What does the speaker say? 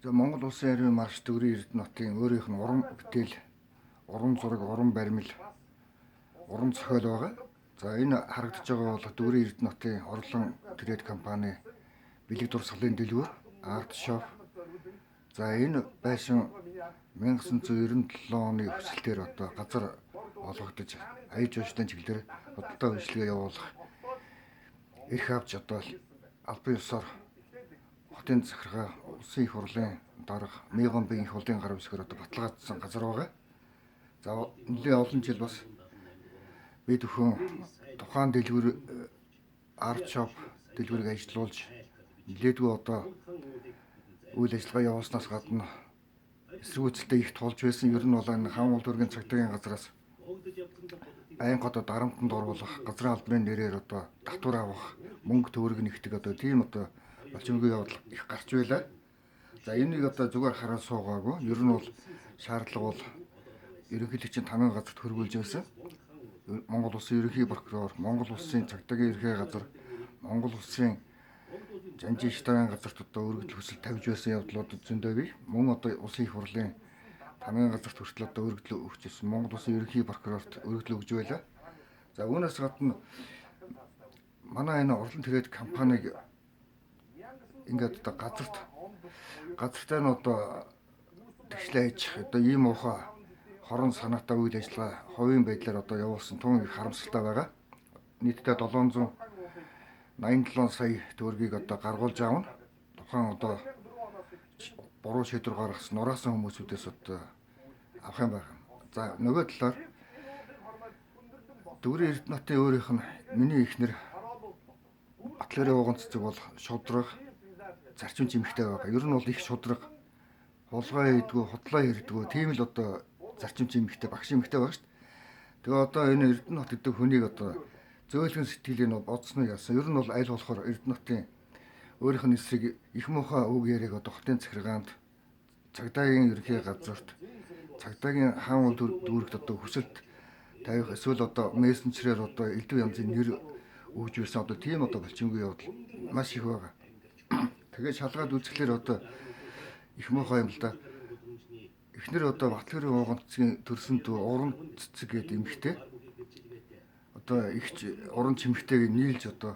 За Монгол Улсын армийн марш Төгрийн Эрдэнэтийн өөрийнх нь уран бүтээл, уран зураг, уран баримл, уран зохиол байгаа. За энэ харагдаж байгаа бол Төгрийн Эрдэнэтийн орлон трейд компани бэлэг дурсгалын дэлгүүр арт шоп. За энэ байшин 1997 оны өсөлтөөр одоо газар олгогдож аяж уучлалын чиглэлээр худалдаа үйлчилгээ явуулах эрх авч одоо албан ёсоор хотын захиргаа улсын их хурлын дарга Мегон бие их хурлын гар үсгээр одоо баталгаажсан газар байгаа. За нэлээд олон жил бас бид бүхэн тухайн дэлгүүр арт шоп дэлгүүрийг ажилуулж нэлээдгүй одоо үйл ажиллагаа явуулснаас гадна эсэргүүцэлтэй их тулж байсан. Ер нь бол энэ хаан улдургийн цагдаагийн газраас байнга одоо дарамтанд оруулах, газрын албаны нэрээр одоо татвар авах, мөнгө төгрөг нэгтгэх одоо тийм одоо болчимгүй явдал их гарч байлаа. За энийг одоо зүгээр хараад суугаагүй. Ер нь бол шаардлага бол ерөнхийлөгчийн тамгын газарт хөрвүүлж байсан. Монгол Улсын ерөнхий прокурор, Монгол Улсын цагдаагийн ерхий газар, Монгол Улсын жанжин штабын газарт одоо өргөдөл хүсэл тавьж байсан явдлууд зөндөө бий. Мөн одоо улсын их хурлын тамгын газарт хүртэл одоо өргөдөл өгчсэн Монгол Улсын ерөнхий прокурорт өргөдөл өгж байлаа. За үүнээс гадна манай энэ орлон трейд компаниг ингээд одоо газартай нь одоо тэгшлээ аж одоо ийм уухай хорон санаатай үйл ажиллагаа хувийн байдлаар одоо явуулсан тун их харамсалтай байгаа. Нийтдээ 787 сая төгрөгийг одоо гаргуулж аавна. Тухайн одоо буруу шийдвэр гаргасан нураасан хүмүүсүүдээс одоо авах юм байна. За нөгөө талаар Төгрийн Эрдэнэтийн өөрийнх нь миний эхнэр Батларын ууган цэцэг бол шудраг зарчим жимхтэй байгаа. Ер нь бол их шудраг хулгай хийдгүү, худлаа хийдгүү, тийм л одоо зарчим жимхтэй, багш жимхтэй байгаа шүү дээ. Тэгээ одоо энэ Эрдэнэт гэдэг хүнийг одоо зөөлхөн сэтгэлийн бодсноо яасан. Ер нь бол аль болохоор Эрдэнэтийн өөрийнх нь эсрэг их муухай үг яриаг одоо хотын захиргаанд, цагдаагийн ерхий газарт, цагдаагийн хаан уул дүүрэгт одоо хүсэлт тавих эсвэл одоо мессенжерээр одоо элдв янзын нэр өгж байсан одоо тийм одоо болчимгүй явдал маш их байгаа. Тэгээд шалгаад үзэхлээр одоо их муухай юм л да. Эхнэр одоо Батларын ууган цэцгийн төрсөн дүү уран цэцэг гэдэг эмэгтэй. Одоо их уран чимэгтэйг нийлж одоо